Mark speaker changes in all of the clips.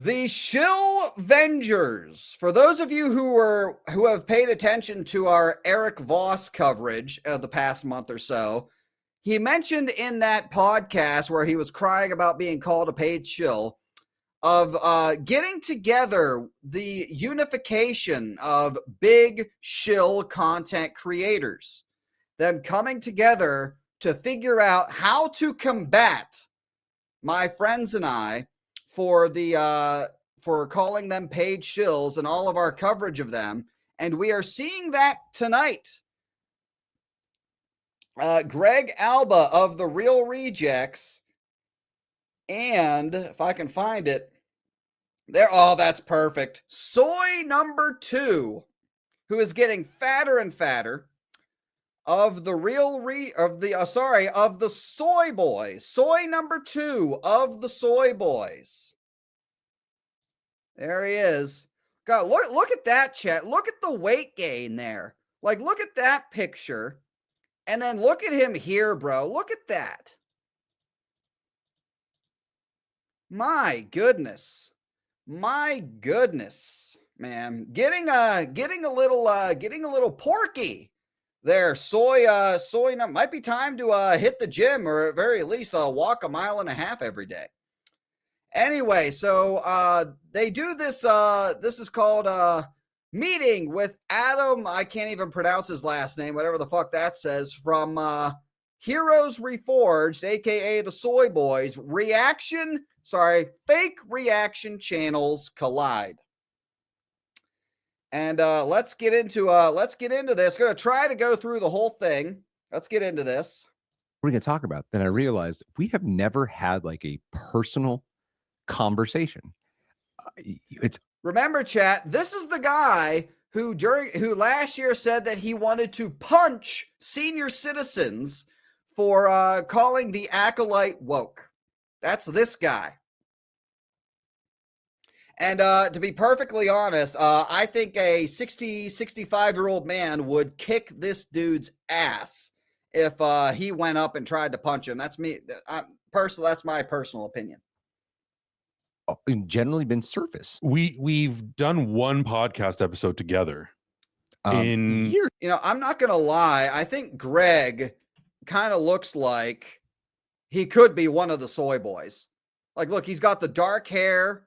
Speaker 1: The Shillvengers. For those of you who have paid attention to our Eric Voss coverage of the past month or so, he mentioned in that podcast where he was crying about being called a paid shill of getting together the unification of big shill content creators, them coming together to figure out how to combat my friends and I for calling them paid shills and all of our coverage of them. And we are seeing that tonight. Greg Alba of The Real Rejects. And if I can find it, there. Oh, that's perfect. Soy number 2, who is getting fatter and fatter, of the of the Soy Boys. Soy number 2 of the Soy Boys. There he is. God, look at that, chat. Look at the weight gain there. Like, look at that picture. And then look at him here, bro. Look at that. My goodness. My goodness, man. Getting a little porky there. Soy might be time to hit the gym, or at very least walk 1.5 miles every day. Anyway, so they do this. This is called meeting with Adam. I can't even pronounce his last name, whatever the fuck that says, from Heroes Reforged, aka the Soy Boys. Fake reaction channels collide. And let's get into this. Gonna try to go through the whole thing. Let's get into this.
Speaker 2: What are we gonna talk about? Then I realized we have never had like a personal conversation.
Speaker 1: Remember, chat, this is the guy who last year said that he wanted to punch senior citizens for calling the acolyte woke. That's this guy. And to be perfectly honest, I think a 65-year-old man would kick this dude's ass if he went up and tried to punch him. That's me. That's my personal opinion.
Speaker 2: Generally been surface.
Speaker 3: We've done one podcast episode together in
Speaker 1: years. You know, I'm not gonna lie. I think Greg kind of looks like he could be one of the Soy Boys. Like, look, he's got the dark hair,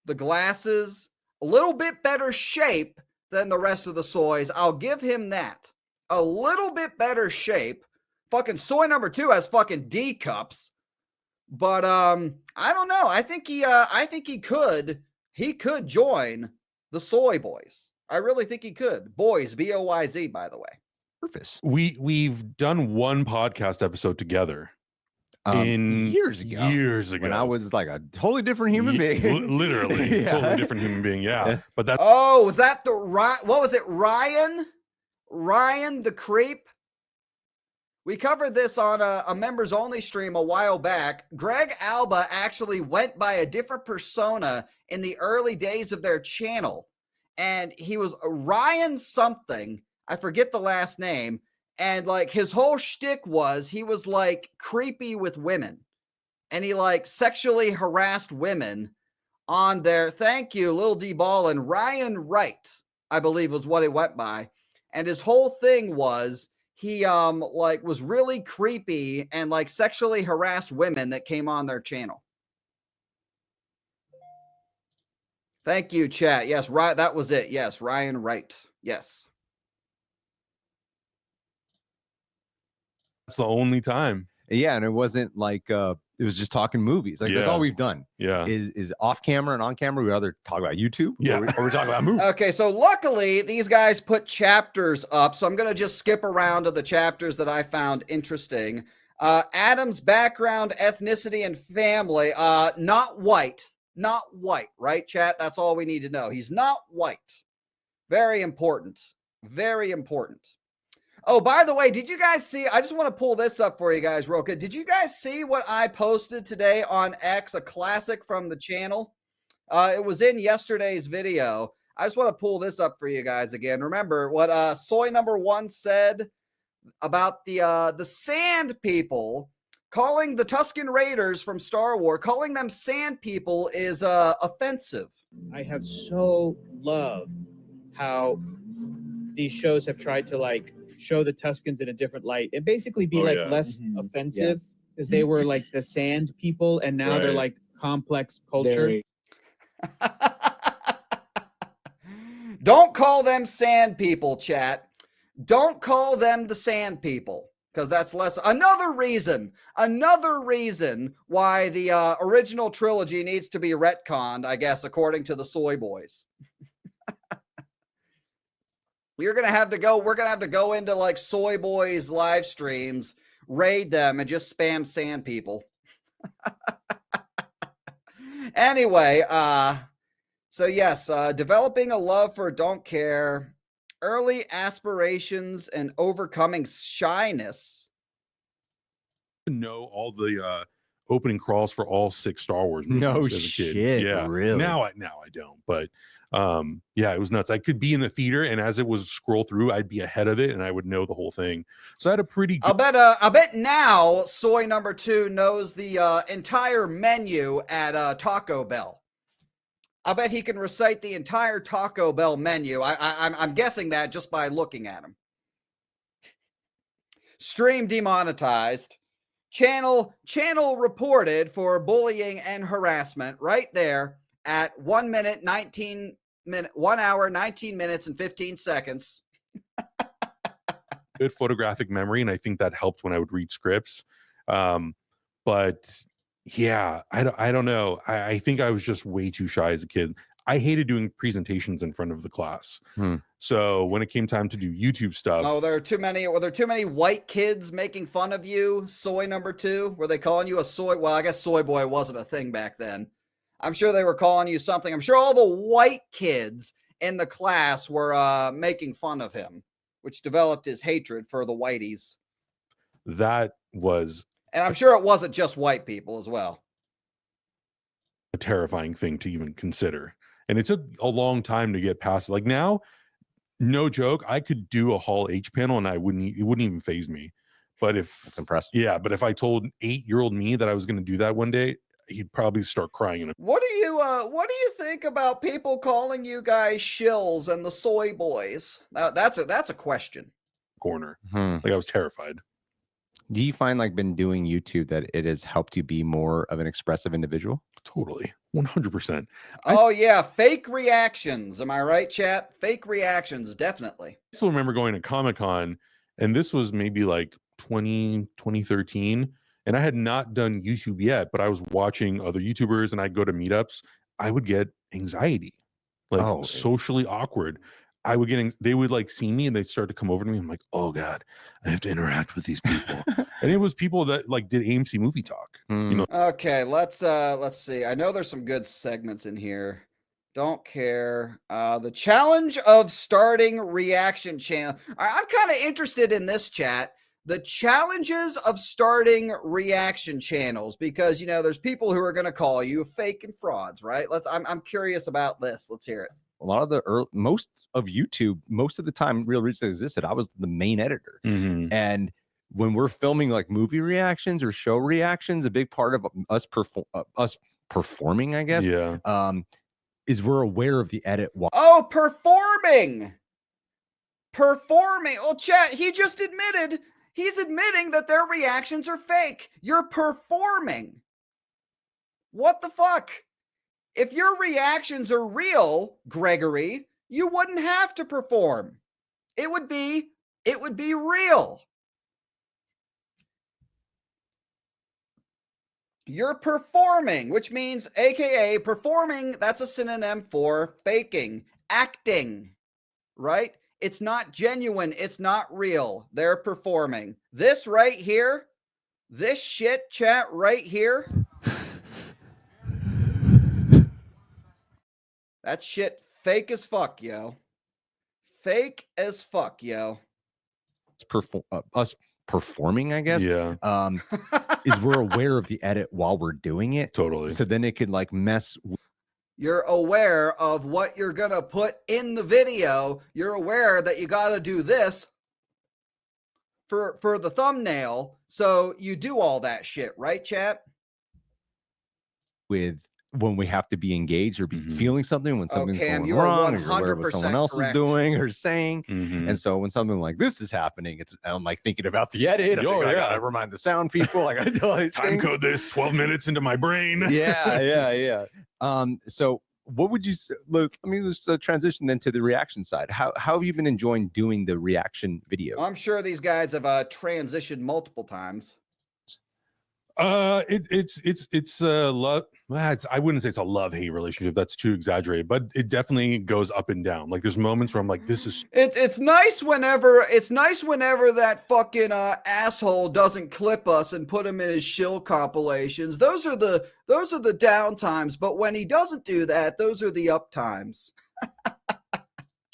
Speaker 1: the glasses, a little bit better shape than the rest of the Soys. I'll give him that. A little bit better shape. Fucking Soy number 2 has fucking D cups. But I don't know. I think he could join the Soy Boys. I really think he could. Boys, B-O-Y-Z, by the way.
Speaker 2: Surface.
Speaker 3: We've done one podcast episode together in
Speaker 2: years ago when I was like a totally different human being.
Speaker 3: Literally, totally different human being. Yeah. But that.
Speaker 1: Oh, was that what was it? Ryan the Creep? We covered this on a members only stream a while back. Greg Alba actually went by a different persona in the early days of their channel. And he was Ryan something. I forget the last name. And like his whole shtick was he was like creepy with women. And he like sexually harassed women on there. Thank you, Lil D Ball. And Ryan Wright, I believe, was what it went by. And his whole thing was he like was really creepy and like sexually harassed women that came on their channel. Thank you, chat. Yes, right. That was it. Yes, Ryan Wright. Yes.
Speaker 3: That's the only time.
Speaker 2: Yeah, and it wasn't like it was just talking movies. Like that's all we've done.
Speaker 3: Yeah,
Speaker 2: is off camera and on camera. We either talk about YouTube,
Speaker 3: or we're talking about movies.
Speaker 1: Okay, so luckily these guys put chapters up, so I'm gonna just skip around to the chapters that I found interesting. Adam's background, ethnicity, and family. Not white, right, chat? That's all we need to know. He's not white. Very important. Very important. Oh, by the way, did you guys see? I just want to pull this up for you guys real quick. Did you guys see what I posted today on X, a classic from the channel? It was in yesterday's video. I just want to pull this up for you guys again. Remember what Soy number 1 said about the sand people calling the Tusken Raiders from Star Wars, calling them sand people is offensive.
Speaker 4: I have so loved how these shows have tried to like show the Tuscans in a different light and basically be less offensive because they were like the sand people and now they're like complex culture.
Speaker 1: Don't call them sand people, chat. Don't call them the sand people, because that's less. Another reason why the original trilogy needs to be retconned, I guess, according to the Soy Boys. We're gonna have to go into like Soy Boys live streams, raid them, and just spam sand people. Anyway, so yes, developing a love for don't care, early aspirations, and overcoming shyness.
Speaker 3: Know all the opening crawls for all 6 Star Wars movies
Speaker 2: No
Speaker 3: as a kid.
Speaker 2: shit,
Speaker 3: Yeah,
Speaker 2: really?
Speaker 3: Now I don't, but yeah, it was nuts. I could be in the theater, and as it was scroll through, I'd be ahead of it, and I would know the whole thing. So I had a pretty good.
Speaker 1: I bet now Soy number 2 knows the entire menu at Taco Bell. I bet he can recite the entire Taco Bell menu. I'm guessing that just by looking at him. Stream demonetized. Channel reported for bullying and harassment right there at 1 hour, 19 minutes, and 15 seconds.
Speaker 3: Good photographic memory, and I think that helped when I would read scripts. But yeah, I don't know. I think I was just way too shy as a kid. I hated doing presentations in front of the class. So when it came time to do YouTube stuff,
Speaker 1: were there too many white kids making fun of you? Soy number 2, were they calling you a soy? Well, I guess soy boy wasn't a thing back then. I'm sure they were calling you something. I'm sure all the white kids in the class were making fun of him, which developed his hatred for the whiteys.
Speaker 3: That was,
Speaker 1: and I'm sure it wasn't just white people as well,
Speaker 3: a terrifying thing to even consider. And it took a long time to get past it. Like now, no joke, I could do a Hall H panel and it wouldn't even faze me. But
Speaker 2: that's impressive.
Speaker 3: Yeah, but if I told 8-year-old me that I was going to do that one day, he'd probably start crying.
Speaker 1: What do you think about people calling you guys shills and the soy boys? That's a question.
Speaker 3: Corner. Like I was terrified.
Speaker 2: Do you find like been doing YouTube that it has helped you be more of an expressive individual?
Speaker 3: Totally. 100%.
Speaker 1: Oh yeah, fake reactions. Am I right, chat? Fake reactions, definitely.
Speaker 3: I still remember going to Comic-Con, and this was maybe like 2013, and I had not done YouTube yet, but I was watching other YouTubers, and I'd go to meetups. I would get anxiety, like socially awkward. I would they would like see me and they'd start to come over to me. I'm like, oh God, I have to interact with these people. And it was people that like did AMC movie talk. You know?
Speaker 1: Okay, let's see. I know there's some good segments in here. Don't care. The challenge of starting reaction channel. I'm kind of interested in this, chat. The challenges of starting reaction channels, because there's people who are going to call you fake and frauds, right? I'm curious about this. Let's hear it.
Speaker 2: A lot of most of YouTube, most of the time Real Roots existed, I was the main editor. And when we're filming like movie reactions or show reactions, a big part of us performing, I guess, is we're aware of the edit.
Speaker 1: Performing. Well, chat, he's admitting that their reactions are fake. You're performing. What the fuck? If your reactions are real, Gregory, you wouldn't have to perform. It would be real. You're performing, which means AKA performing, that's a synonym for faking, acting, right? It's not genuine, it's not real. They're performing. This right here, this shit chat right here, that shit fake as fuck, yo. Fake as fuck, yo.
Speaker 2: It's us performing, I guess.
Speaker 3: Yeah.
Speaker 2: Is we're aware of the edit while we're doing it.
Speaker 3: Totally.
Speaker 2: So then it could like mess.
Speaker 1: You're aware of what you're going to put in the video. You're aware that you got to do this. for the thumbnail. So you do all that shit, right, chat?
Speaker 2: With when we have to be engaged or be feeling something, when something's
Speaker 1: Cam,
Speaker 2: going
Speaker 1: you are
Speaker 2: wrong, or you're aware of what
Speaker 1: 100%
Speaker 2: someone else
Speaker 1: correct.
Speaker 2: is doing or saying. And so when something like this is happening, I'm like thinking about the edit. I gotta remind the sound people. I gotta tell these
Speaker 3: time code this 12 minutes into my brain.
Speaker 2: Yeah. So what would you say? Look, let me just transition then to the reaction side. How have you been enjoying doing the reaction video?
Speaker 1: I'm sure these guys have transitioned multiple times.
Speaker 3: It's a love. I wouldn't say it's a love-hate relationship. That's too exaggerated, but it definitely goes up and down. Like there's moments where I'm like, this is
Speaker 1: it's nice whenever that fucking asshole doesn't clip us and put him in his Shill compilations. Those are the down times, but when he doesn't do that, those are the up times.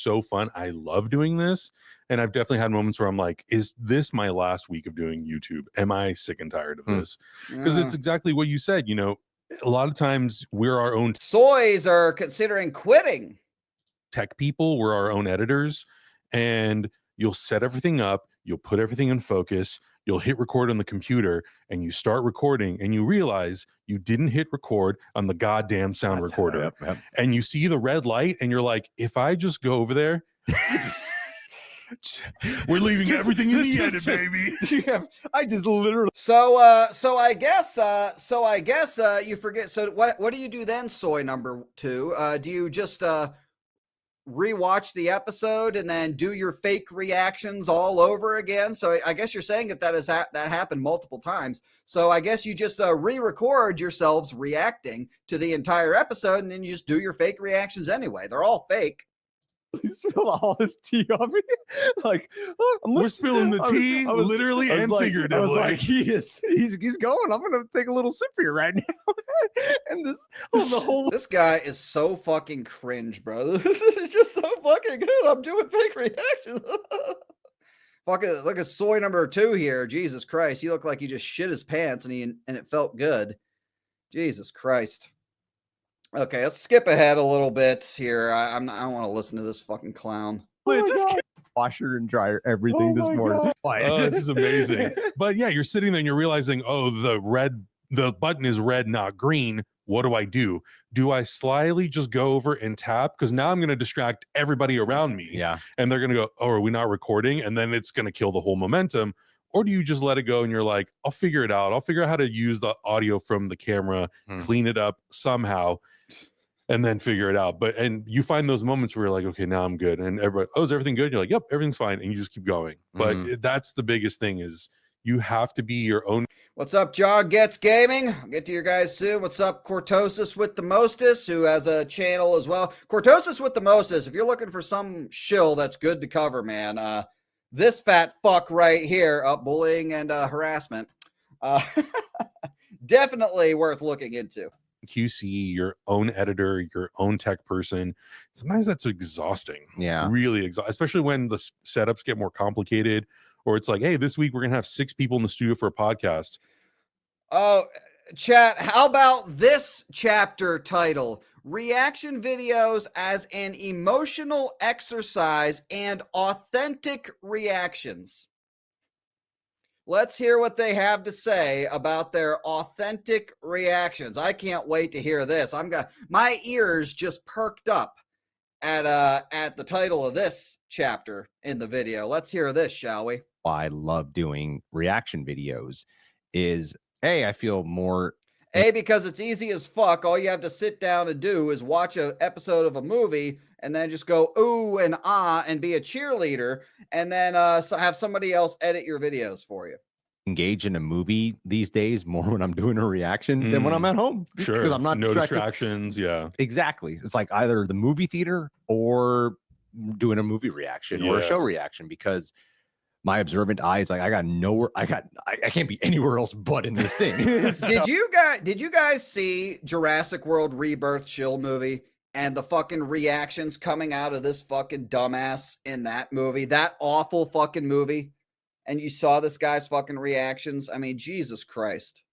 Speaker 3: so fun. I love doing this. And I've definitely had moments where I'm like, is this my last week of doing YouTube? Am I sick and tired of this? Because it's exactly what you said. You know, a lot of times we're our own
Speaker 1: soys are considering quitting.
Speaker 3: Tech people, we're our own editors, and you'll set everything up, you'll put everything in focus, you'll hit record on the computer, and you start recording, and you realize you didn't hit record on the goddamn sound recorder. And you see the red light, and you're like, if I just go over there, we're leaving everything in the edit, baby.
Speaker 2: I just literally.
Speaker 1: So I guess you forget. So what do you do then, soy number 2? Do you just rewatch the episode and then do your fake reactions all over again? So I guess you're saying that happened multiple times. So I guess you just re-record yourselves reacting to the entire episode, and then you just do your fake reactions anyway. They're all fake.
Speaker 2: He spilled all his tea on me. Like,
Speaker 3: we're spilling the tea, literally and figuratively.
Speaker 2: I was like, he's going. I'm gonna take a little sip here right now. And this
Speaker 1: guy is so fucking cringe, bro. This is just so fucking good. I'm doing fake reactions. Fucking look at soy number 2 here. Jesus Christ, he looked like he just shit his pants, and it felt good. Jesus Christ. Okay, let's skip ahead a little bit here. I don't want to listen to this fucking clown.
Speaker 2: Just washer and dryer everything this morning.
Speaker 3: Oh, this is amazing. But yeah, you're sitting there and you're realizing, oh, the button is red, not green. What do I do? Do I slyly just go over and tap? Because now I'm going to distract everybody around me.
Speaker 2: Yeah.
Speaker 3: And they're going to go, oh, are we not recording? And then it's going to kill the whole momentum. Or do you just let it go and you're like, I'll figure it out. I'll figure out how to use the audio from the camera, clean it up somehow, and then figure it out. And you find those moments where you're like, okay, now I'm good. And everybody, oh, is everything good? You're like, yep, everything's fine. And you just keep going. But that's the biggest thing, is you have to be your own.
Speaker 1: What's up, John Gets Gaming? I'll get to your guys soon. What's up, Cortosis with the Mostest, who has a channel as well. Cortosis with the Mostest, if you're looking for some shill that's good to cover, man, this fat fuck right here, bullying and harassment, definitely worth looking into.
Speaker 3: QC, your own editor, your own tech person. Sometimes that's exhausting.
Speaker 2: Yeah.
Speaker 3: Really exhausting, especially when the setups get more complicated, or it's like, hey, this week we're going to have 6 people in the studio for a podcast.
Speaker 1: Oh, chat, how about this chapter title? Reaction videos as an emotional exercise and authentic reactions. Let's hear what they have to say about their authentic reactions. I can't wait to hear this. My ears just perked up at the title of this chapter in the video. Let's hear this, shall we?
Speaker 2: I love doing reaction videos is I feel more
Speaker 1: because it's easy as fuck. All you have to sit down and do is watch an episode of a movie and then just go ooh and ah and be a cheerleader, and then have somebody else edit your videos for you.
Speaker 2: Engage in a movie these days more when I'm doing a reaction than when I'm at home.
Speaker 3: Sure.
Speaker 2: Because I'm not
Speaker 3: distractions. Yeah.
Speaker 2: Exactly. It's like either the movie theater or doing a movie reaction or a show reaction, because my observant eye is like, I can't be anywhere else but in this thing.
Speaker 1: So, did you guys see Jurassic World Rebirth Shill movie and the fucking reactions coming out of this fucking dumbass in that movie, that awful fucking movie? And you saw this guy's fucking reactions. I mean, Jesus Christ.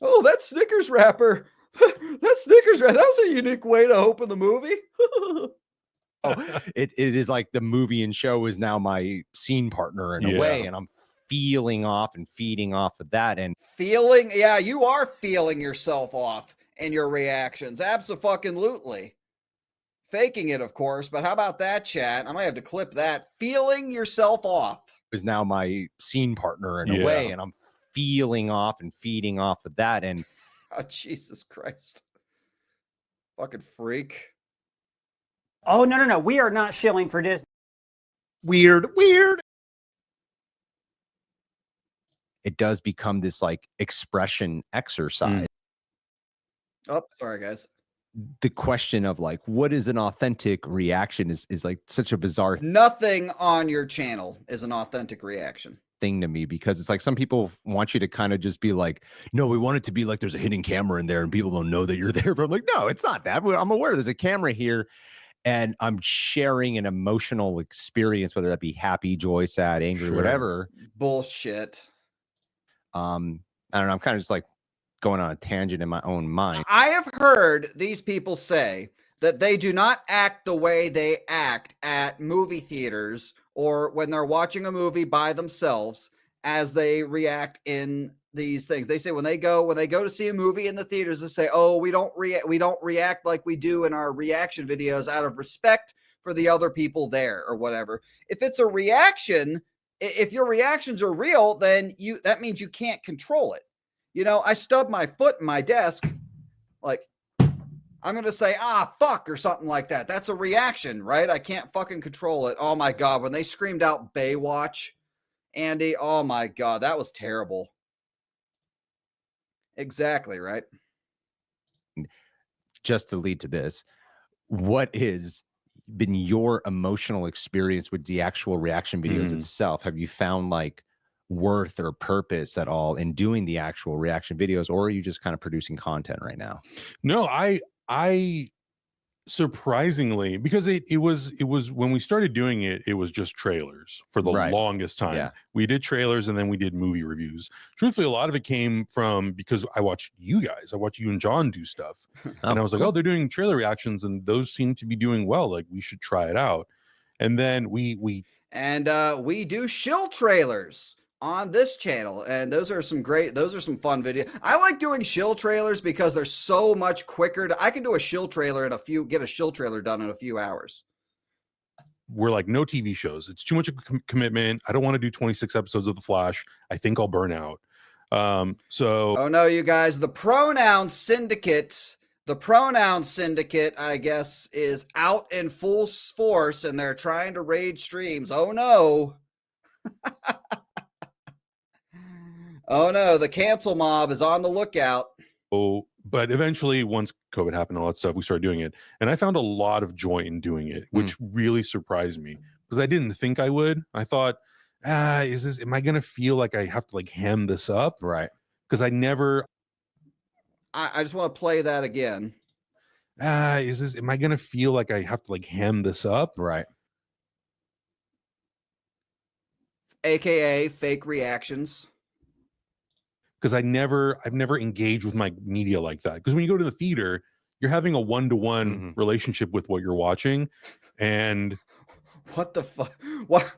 Speaker 1: Oh, that Snickers wrapper. That Snickers wrapper. That was a unique way to open the movie.
Speaker 2: It is like the movie and show is now my scene partner in a way, and I'm feeling off and feeding off of that. And
Speaker 1: yeah, you are feeling yourself off in your reactions. Abso-fucking-lutely. Faking it, of course, but how about that, chat? I might have to clip that. Feeling yourself off.
Speaker 2: Is now my scene partner in a way, and I'm feeling off and feeding off of that. And
Speaker 1: oh, Jesus Christ. Fucking freak.
Speaker 5: Oh, no. We are not shilling for Disney.
Speaker 2: Weird. It does become this like expression exercise.
Speaker 1: Oh, sorry, guys.
Speaker 2: The question of like, what is an authentic reaction is like such a bizarre
Speaker 1: Nothing on your channel is an authentic reaction
Speaker 2: thing to me, because it's like some people want you to kind of just be like, no, we want it to be like there's a hidden camera in there and people don't know that you're there. But I'm like, no, it's not that. I'm aware there's a camera here and I'm sharing an emotional experience, whether that be happy, joy, sad, angry, whatever.
Speaker 1: Bullshit.
Speaker 2: I don't know. I'm kind of just like going on a tangent in my own mind.
Speaker 1: I have heard these people say that they do not act the way they act at movie theaters or when they're watching a movie by themselves as they react in these things. They say when they go to see a movie in the theaters, they say, "Oh, we don't react like we do in our reaction videos out of respect for the other people there," or whatever. If it's a reaction, if your reactions are real, then that means you can't control it. You know, I stubbed my foot in my desk, like, I'm going to say, fuck, or something like that. That's a reaction, right? I can't fucking control it. Oh, my God. When they screamed out Baywatch, Andy, oh, my God, that was terrible. Exactly, right?
Speaker 2: Just to lead to this, what has been your emotional experience with the actual reaction videos itself? Have you found, like, worth or purpose at all in doing the actual reaction videos, or are you just kind of producing content right now?
Speaker 3: No, I surprisingly, because it was when we started doing it, it was just trailers for the longest time.
Speaker 2: Yeah.
Speaker 3: We did trailers and then we did movie reviews. Truthfully, a lot of it came from because I watched you guys. I watched you and John do stuff. And I was like, oh, they're doing trailer reactions and those seem to be doing well. Like, we should try it out. And then we
Speaker 1: do Shill trailers on this channel, and those are some fun videos. I like doing Shill trailers because they're so much quicker. I can do a Shill trailer get a Shill trailer done in a few hours.
Speaker 3: We're like, no TV shows. It's too much of a commitment. I don't want to do 26 episodes of The Flash. I think I'll burn out.
Speaker 1: Oh no, you guys, the pronoun syndicate, I guess, is out in full force and they're trying to raid streams. Oh no. Oh no, the cancel mob is on the lookout.
Speaker 3: Oh, but eventually, once COVID happened and all that stuff, we started doing it. And I found a lot of joy in doing it, which really surprised me because I didn't think I would. I thought, am I going to feel like I have to like ham this up?
Speaker 2: Right.
Speaker 3: Because I
Speaker 1: just want to play that again.
Speaker 3: Am I going to feel like I have to like ham this up?
Speaker 2: Right.
Speaker 1: AKA fake reactions.
Speaker 3: Because I've never engaged with my media like that. Because when you go to the theater, you're having a one-to-one relationship with what you're watching. And
Speaker 1: what the fuck? What?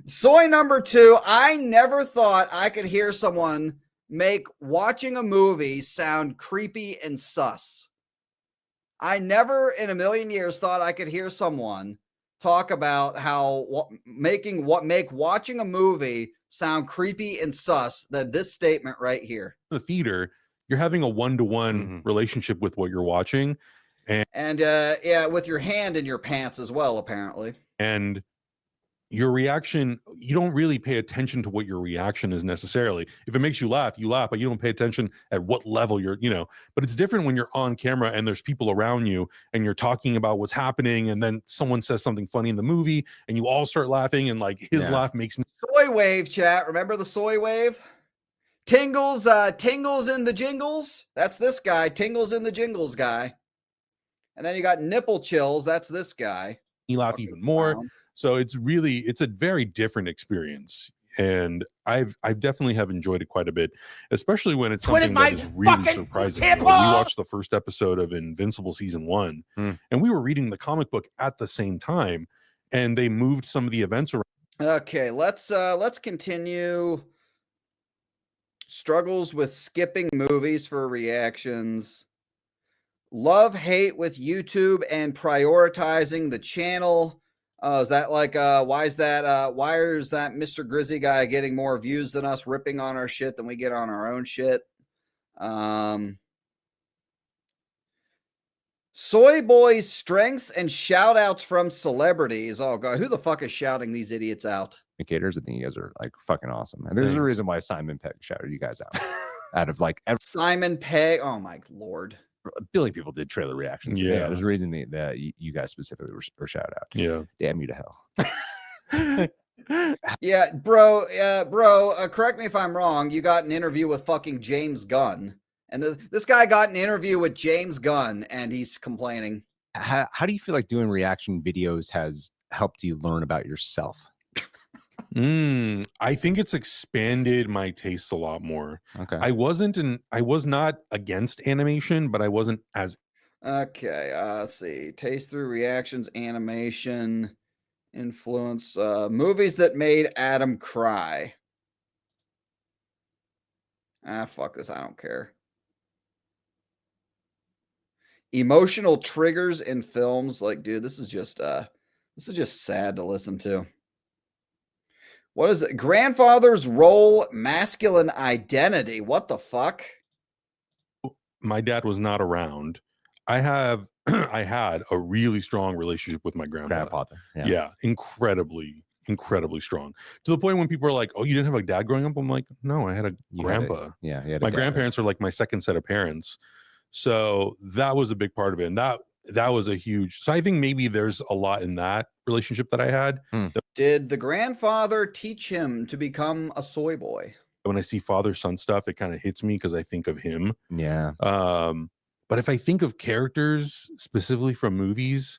Speaker 1: Soy number 2, I never thought I could hear someone make watching a movie sound creepy and sus. I never in a million years thought I could hear someone talk about how make watching a movie sound creepy and sus than this statement right here.
Speaker 3: The theater, you're having a one-to-one relationship with what you're watching.
Speaker 1: And yeah, with your hand in your pants as well, apparently.
Speaker 3: And your reaction, you don't really pay attention to what your reaction is necessarily. If it makes you laugh, but you don't pay attention at what level you're, but it's different when you're on camera and there's people around you and you're talking about what's happening. And then someone says something funny in the movie and you all start laughing and like his laugh makes me.
Speaker 1: Soy wave, chat. Remember the soy wave? Tingles in the jingles. That's this guy. Tingles in the jingles guy. And then you got nipple chills. That's this guy.
Speaker 3: You laugh even more. Wow. So it's a very different experience. And I've definitely have enjoyed it quite a bit, especially when it's something that is really surprising. We watched the first episode of Invincible season 1 and we were reading the comic book at the same time. and they moved some of the events around.
Speaker 1: Okay, let's continue. Struggles with skipping movies for reactions. Love hate with YouTube and prioritizing the channel. Is that like why is that Mr. Grizzy guy getting more views than us, ripping on our shit than we get on our own shit? Soy Boys strengths and shout outs from celebrities. Oh god, who the fuck is shouting these idiots out?
Speaker 2: Indicators. I think you guys are like fucking awesome. And there's a reason why Simon Pegg shouted you guys out. Out of like
Speaker 1: Simon Pegg. Oh my lord.
Speaker 2: A billion people did trailer reactions.
Speaker 3: Yeah.
Speaker 2: There's a reason that you guys specifically were shout out.
Speaker 3: Yeah.
Speaker 2: Damn you to hell.
Speaker 1: Yeah, bro, correct me if I'm wrong. You got an interview with fucking James Gunn. And this guy got an interview with James Gunn, and he's complaining.
Speaker 2: How do you feel like doing reaction videos has helped you learn about yourself?
Speaker 3: I think it's expanded my tastes a lot more.
Speaker 2: Okay.
Speaker 3: I was not against animation, but I wasn't as
Speaker 1: okay. Let's see. Taste through reactions, animation, influence, movies that made Adam cry. Fuck this. I don't care. Emotional triggers in films. Like, dude, this is just sad to listen to. What is it? Grandfather's role, masculine identity. What the fuck?
Speaker 3: My dad was not around. I had a really strong relationship with my grandfather. Yeah, incredibly strong. To the point when people are like, "Oh, you didn't have a dad growing up?" I'm like, "No, I had a grandpa." My grandparents are like my second set of parents. So that was a big part of it. And that was a huge, so I think maybe there's a lot in that relationship that I had.
Speaker 1: Did the grandfather teach him to become a soy boy?
Speaker 3: When I see father-son stuff, it kind of hits me because I think of him.
Speaker 2: Yeah.
Speaker 3: But if I think of characters specifically from movies,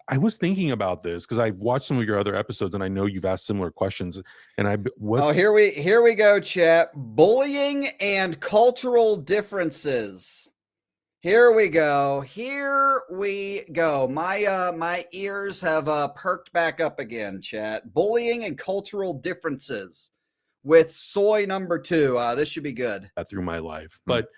Speaker 3: I was thinking about this because I've watched some of your other episodes and I know you've asked similar questions. And
Speaker 1: here we go, chat. Bullying and cultural differences. Here we go. My ears have perked back up again, chat. Bullying and cultural differences with soy number 2. This should be good.
Speaker 3: Through my life. But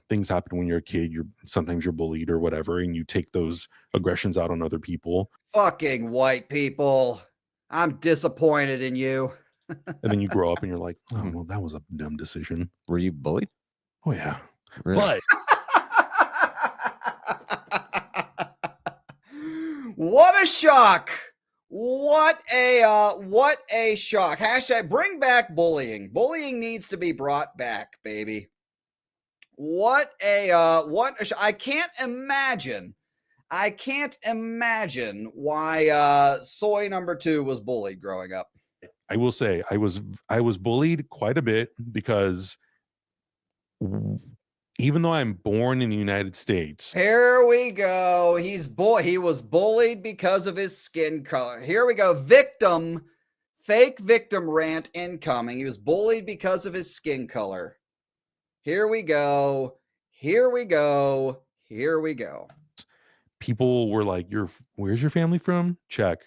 Speaker 3: things happen when you're a kid. Sometimes you're bullied or whatever, and you take those aggressions out on other people.
Speaker 1: Fucking white people. I'm disappointed in you.
Speaker 3: And then you grow up and you're like, oh, well, that was a dumb decision.
Speaker 2: Were you bullied?
Speaker 3: Oh, yeah.
Speaker 2: Really?
Speaker 3: But
Speaker 1: what a shock. What a shock. Hashtag bring back bullying. Bullying needs to be brought back, baby. I can't imagine why soy number 2 was bullied growing up.
Speaker 3: I will say I was bullied quite a bit because even though I'm born in the United States.
Speaker 1: Here we go. He was bullied because of his skin color. Here we go. Fake victim rant incoming. He was bullied because of his skin color. Here we go.
Speaker 3: People were like, where's your family from? Check.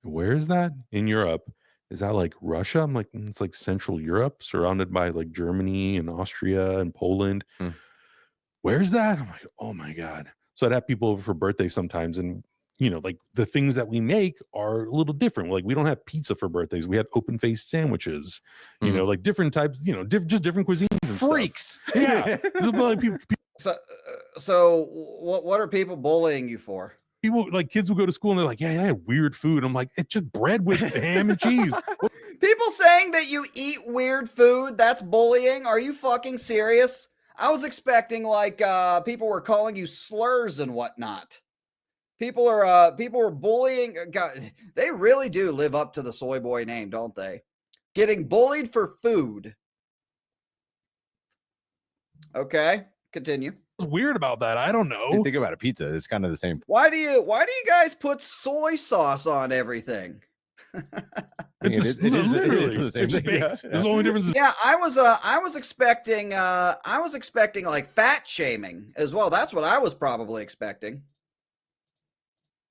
Speaker 3: Where is that? In Europe. Is that like Russia? I'm like, it's like Central Europe, surrounded by like Germany and Austria and Poland. Where's that? I'm like, oh my God. So I'd have people over for birthdays sometimes. And, like the things that we make are a little different. Like we don't have pizza for birthdays. We had open-faced sandwiches, like different types, just different cuisines and
Speaker 2: freaks.
Speaker 3: Stuff. Yeah. Like
Speaker 1: So what are people bullying you for?
Speaker 3: People like kids will go to school and they're like, yeah, I had weird food. I'm like, it's just bread with ham and cheese.
Speaker 1: People saying that you eat weird food, that's bullying? Are you fucking serious? I was expecting like people were calling you slurs and whatnot. People were bullying. God, they really do live up to the soy boy name, don't they? Getting bullied for food. Okay, continue.
Speaker 3: What's weird about that? I don't know.
Speaker 2: You think about a pizza, it's kind of the same.
Speaker 1: Why do you guys put soy sauce on everything?
Speaker 2: It is the same thing.
Speaker 3: Baked. There's only difference.
Speaker 1: Yeah, I was expecting like fat shaming as well. That's what I was probably expecting.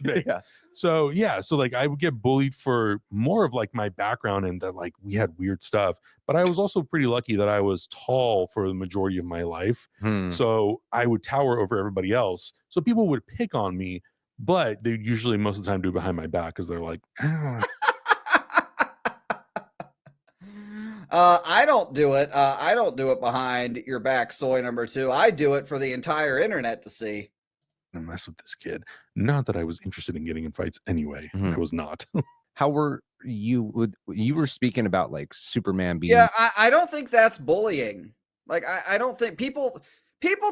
Speaker 3: big. So like I would get bullied for more of like my background and that like we had weird stuff. But I was also pretty lucky that I was tall for the majority of my life. So I would tower over everybody else. So people would pick on me, but they usually most of the time do it behind my back because they're like,
Speaker 1: I don't do it. I don't do it behind your back, soy number 2. I do it for the entire internet to see.
Speaker 3: I mess with this kid. Not that I was interested in getting in fights anyway. I was not.
Speaker 2: How were you? You were speaking about like Superman being.
Speaker 1: Yeah, I don't think that's bullying. Like I don't think people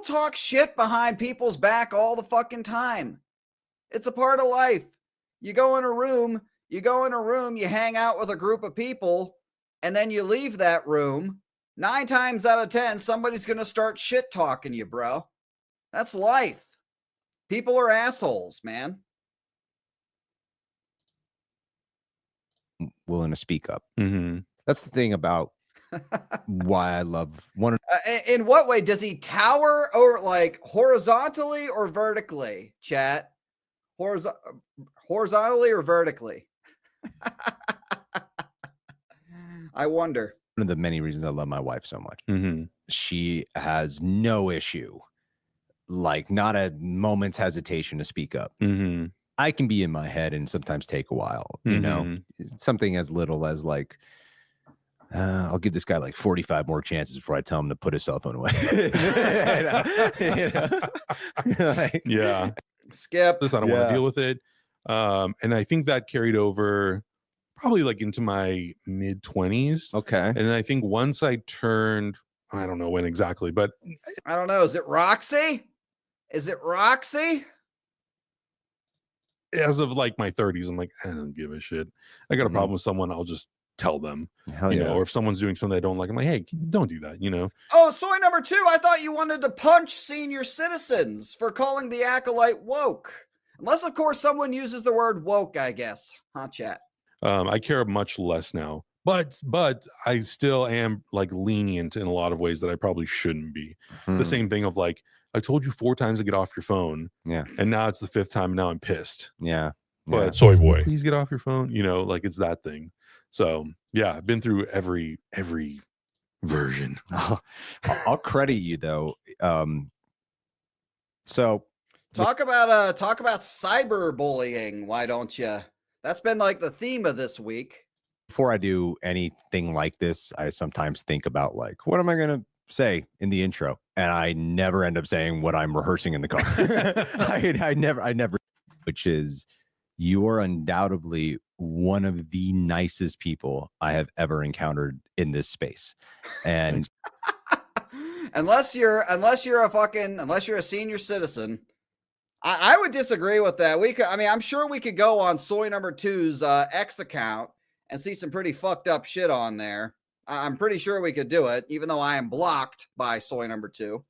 Speaker 1: talk shit behind people's back all the fucking time. It's a part of life. You go in a room, you hang out with a group of people, and then you leave that room. 9 times out of 10, somebody's gonna start shit talking you, bro. That's life. People are assholes, man.
Speaker 2: Willing to speak up. That's the thing about why I love one.
Speaker 1: In what way does he tower, or like horizontally or vertically? Chat, horizontally or vertically? I wonder.
Speaker 2: One of the many reasons I love my wife so much. She has no issue, like not a moment's hesitation to speak up. I can be in my head and sometimes take a while, you know, something as little as like, I'll give this guy like 45 more chances before I tell him to put his cell phone away.
Speaker 3: Yeah.
Speaker 1: Skip
Speaker 3: this. I don't want to deal with it. And I think that carried over probably like into my mid 20s.
Speaker 2: Okay.
Speaker 3: And I think once I turned, I don't know when exactly, but
Speaker 1: I don't know. Is it Roxy?
Speaker 3: As of like my 30s, I'm like, I don't give a shit. I got a problem with someone, I'll just tell them.
Speaker 2: Hell
Speaker 3: you
Speaker 2: yeah.
Speaker 3: know, or if someone's doing something I don't like, I'm like, hey, don't do that, you know.
Speaker 1: Oh, soy number 2, I thought you wanted to punch senior citizens for calling the acolyte woke. Unless, of course, someone uses the word woke, I guess. Huh, chat?
Speaker 3: I care much less now. But I still am like lenient in a lot of ways that I probably shouldn't be. The same thing of like, I told you 4 times to get off your phone.
Speaker 2: Yeah.
Speaker 3: And now it's the 5th time. And now I'm pissed.
Speaker 2: Yeah.
Speaker 3: But soy boy, please get off your phone. You know, like it's that thing. So yeah, I've been through every version.
Speaker 2: I'll credit you though. So
Speaker 1: talk about cyberbullying. Why don't you? That's been like the theme of this week.
Speaker 2: Before I do anything like this, I sometimes think about like, what am I going to say in the intro? And I never end up saying what I'm rehearsing in the car. I never, which is, you are undoubtedly one of the nicest people I have ever encountered in this space. And
Speaker 1: unless you're a senior citizen, I would disagree with that. I'm sure we could go on soy number 2's X account and see some pretty fucked up shit on there. I'm pretty sure we could do it, even though I am blocked by soy number 2.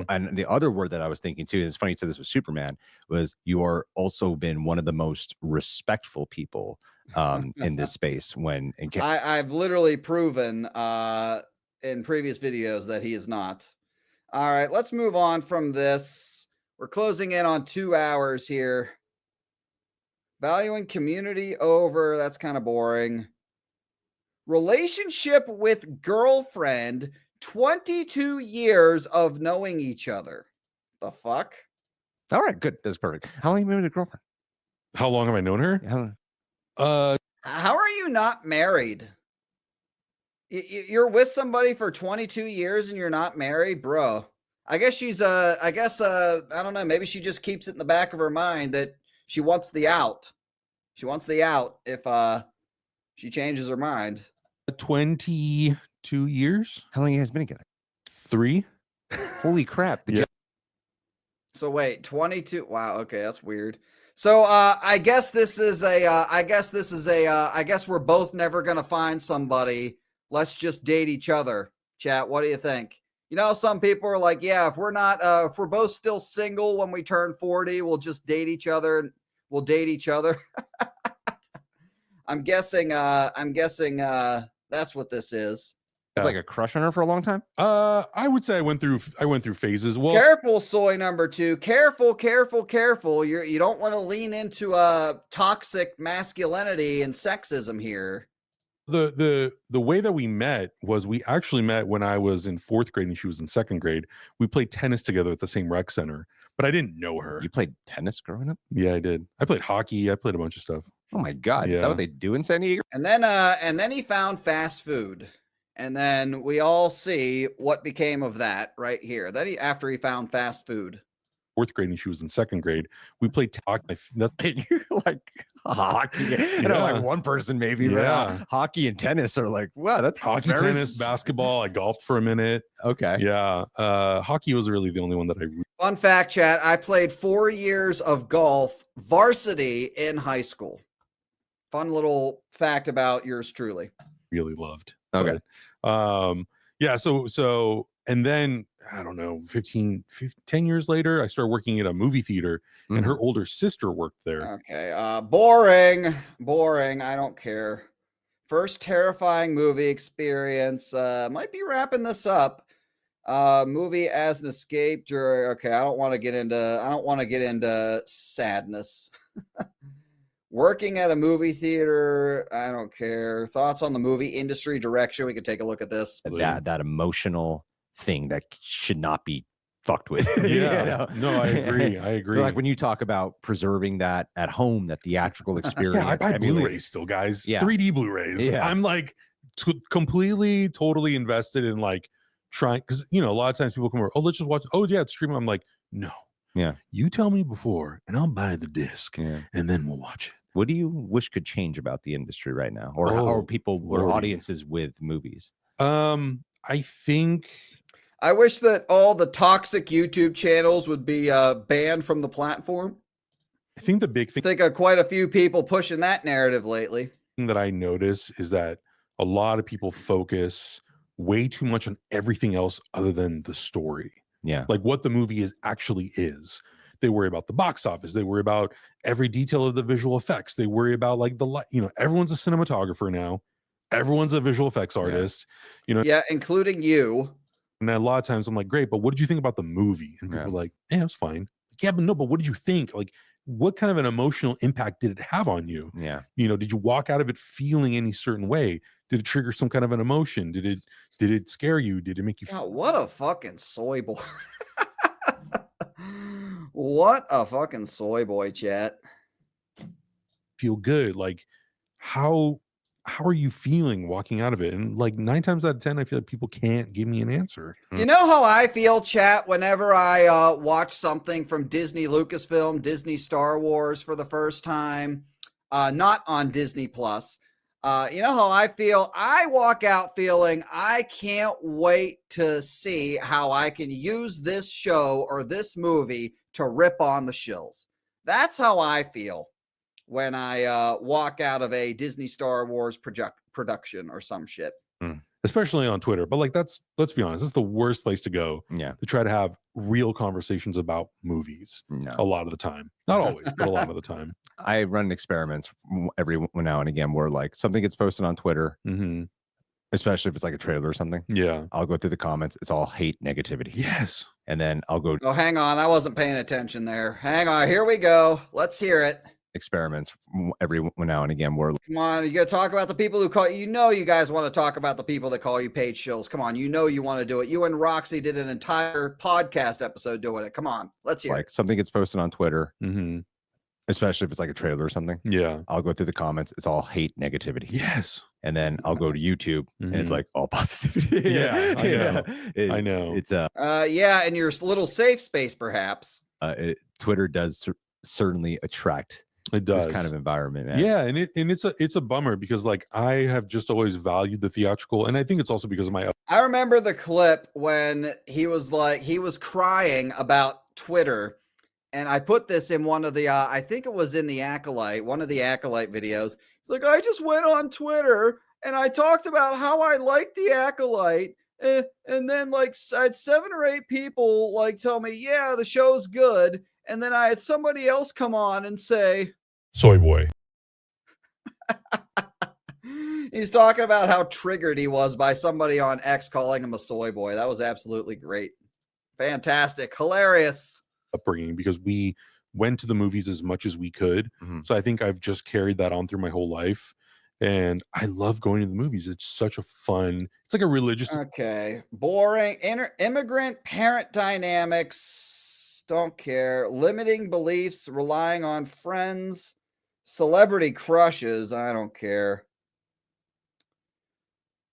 Speaker 2: And the other word that I was thinking too, and it's funny you said this with Superman, was you are also been one of the most respectful people in this space.
Speaker 1: I've literally proven in previous videos that he is not. All right, let's move on from this. We're closing in on 2 hours here. Valuing community over, that's kind of boring. Relationship with girlfriend, 22 years of knowing each other. The fuck?
Speaker 2: All right, good. That's perfect. How long have you been with a girlfriend?
Speaker 3: How long have I known her?
Speaker 1: How are you not married? You're with somebody for 22 years and you're not married, bro. I guess I don't know, maybe she just keeps it in the back of her mind that she wants the out. She wants the out if she changes her mind.
Speaker 3: 22 years.
Speaker 2: How long you guys been together?
Speaker 3: 3.
Speaker 2: Holy crap.
Speaker 1: So wait, 22. Wow, okay, that's weird. So I guess we're both never gonna find somebody. Let's just date each other. Chat, what do you think? You know, some people are like, yeah, if we're both still single when we turn 40, we'll just date each other. We'll date each other. I'm guessing that's what this is.
Speaker 2: Like a crush on her for a long time?
Speaker 3: I would say I went through phases. Well,
Speaker 1: Careful, soy number 2. Careful. You don't want to lean into toxic masculinity and sexism here.
Speaker 3: the way that we met was we actually met when I was in 4th grade and she was in 2nd grade. We played tennis together at the same rec center, but I didn't know her.
Speaker 2: You played tennis growing up?
Speaker 3: Yeah, I did. I played hockey. I played a bunch of stuff.
Speaker 2: Oh my God.
Speaker 3: Yeah.
Speaker 2: Is that what they do in San Diego?
Speaker 1: And then he found fast food. And then we all see what became of that right here. After he found fast food.
Speaker 3: 4th grade and she was in 2nd grade. We played hockey.
Speaker 2: Like hockey. And I'm like one person maybe.
Speaker 3: Yeah.
Speaker 2: But hockey and tennis are like, wow, that's
Speaker 3: Hockey, tennis, basketball. I golfed for a minute.
Speaker 2: Okay.
Speaker 3: Yeah. Hockey was really the only one that I
Speaker 1: Fun fact, chat. I played 4 years of golf varsity in high school. Fun little fact about yours truly.
Speaker 3: really loved.
Speaker 2: Okay.
Speaker 3: But, yeah. So, and then I don't know, 10 years later, I started working at a movie theater and her older sister worked there.
Speaker 1: Okay. Boring. I don't care. First terrifying movie experience. Might be wrapping this up. Movie as an escape during. Okay, I don't want to get into sadness. Working at a movie theater, I don't care. Thoughts on the movie industry direction? We could take a look at this.
Speaker 2: That emotional thing that should not be fucked with.
Speaker 3: Yeah.
Speaker 2: You know?
Speaker 3: No, I agree.
Speaker 2: Like when you talk about preserving that at home, that theatrical experience.
Speaker 3: Yeah, I buy
Speaker 2: emulate-
Speaker 3: Blu-rays still, guys.
Speaker 2: Yeah.
Speaker 3: 3D Blu-rays.
Speaker 2: Yeah.
Speaker 3: I'm like completely, totally invested in like trying, because a lot of times people come over, oh, let's just watch. Oh yeah, it's streaming. I'm like, no.
Speaker 2: Yeah.
Speaker 3: You tell me before, and I'll buy the disc,
Speaker 2: Yeah.
Speaker 3: and then we'll watch it.
Speaker 2: What do you wish could change about the industry right now, or how are people or
Speaker 3: Lordy.
Speaker 2: audiences with movies?
Speaker 3: I think
Speaker 1: I wish that all the toxic YouTube channels would be banned from the platform.
Speaker 3: the big
Speaker 1: I think quite a few people pushing that narrative lately.
Speaker 3: thing that I notice is that a lot of people focus way too much on everything else other than the story.
Speaker 2: Yeah.
Speaker 3: Like what the movie actually is. They worry about the box office. They worry about every detail of the visual effects. They worry about like the light. Everyone's a cinematographer now. Everyone's a visual effects artist.
Speaker 1: Yeah, including you.
Speaker 3: And a lot of times I'm like, great, but what did you think about the movie? And people are like, yeah, it was fine. Yeah, but no, but what did you think? Like, what kind of an emotional impact did it have on you?
Speaker 2: Yeah.
Speaker 3: Did you walk out of it feeling any certain way? Did it trigger some kind of an emotion? Did it scare you? Did it make you
Speaker 1: God, what a fucking soy boy. What a fucking soy boy, chat.
Speaker 3: feel good? Like, how are you feeling walking out of it? And like 9 times out of 10, I feel like people can't give me an answer.
Speaker 1: You know how I feel, chat, whenever I watch something from Disney Lucasfilm, Disney Star Wars for the first time, not on Disney Plus. You know how I feel? I walk out feeling I can't wait to see how I can use this show or this movie to rip on the shills. That's how I feel when I walk out of a Disney Star Wars production or some shit.
Speaker 3: Especially on Twitter. But like, let's be honest, it's the worst place to go to try to have real conversations about movies. A lot of the time. Not always, but a lot of the time.
Speaker 2: I run experiments every now and again where like something gets posted on Twitter, especially if it's like a trailer or something.
Speaker 3: Yeah.
Speaker 2: I'll go through the comments. It's all hate negativity.
Speaker 3: Yes.
Speaker 2: And then I'll go.
Speaker 1: Oh, hang on. I wasn't paying attention there. Hang on. Here we go. Let's hear it.
Speaker 2: Experiments every now and again where
Speaker 1: come on, you gotta talk about the people who call you guys want to talk about the people that call you paid shills. Come on, you want to do it. You and Roxy did an entire podcast episode doing it. Come on, let's hear
Speaker 2: like something gets posted on Twitter, especially if it's like a trailer or something.
Speaker 3: Yeah.
Speaker 2: I'll go through the comments. It's all hate negativity.
Speaker 3: Yes.
Speaker 2: And then I'll go to YouTube and it's like all positivity.
Speaker 3: Yeah, I know.
Speaker 2: It's
Speaker 1: yeah, in your little safe space, perhaps.
Speaker 2: Twitter does certainly attract.
Speaker 3: It does.
Speaker 2: This kind of environment, man.
Speaker 3: Yeah, and it's a bummer because like I have just always valued the theatrical, and I think it's also because of my.
Speaker 1: I remember the clip when he was crying about Twitter, and I put this in one of the I think it was in the Acolyte, one of the Acolyte videos. It's like, I just went on Twitter and I talked about how I like the Acolyte, and then like I had 7 or 8 people like tell me, yeah, the show's good. And then I had somebody else come on and say,
Speaker 3: soy boy.
Speaker 1: He's talking about how triggered he was by somebody on X calling him a soy boy. That was absolutely great. Fantastic. Hilarious.
Speaker 3: Upbringing, because we went to the movies as much as we could. So I think I've just carried that on through my whole life. And I love going to the movies. It's such a fun, it's like a religious.
Speaker 1: Okay. Boring. Immigrant parent dynamics. Don't care. Limiting beliefs. Relying on friends. Celebrity crushes. I don't care.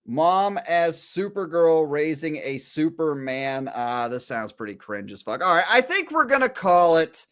Speaker 1: Mom as Supergirl raising a Superman. This sounds pretty cringe as fuck. All right. I think we're going to call it.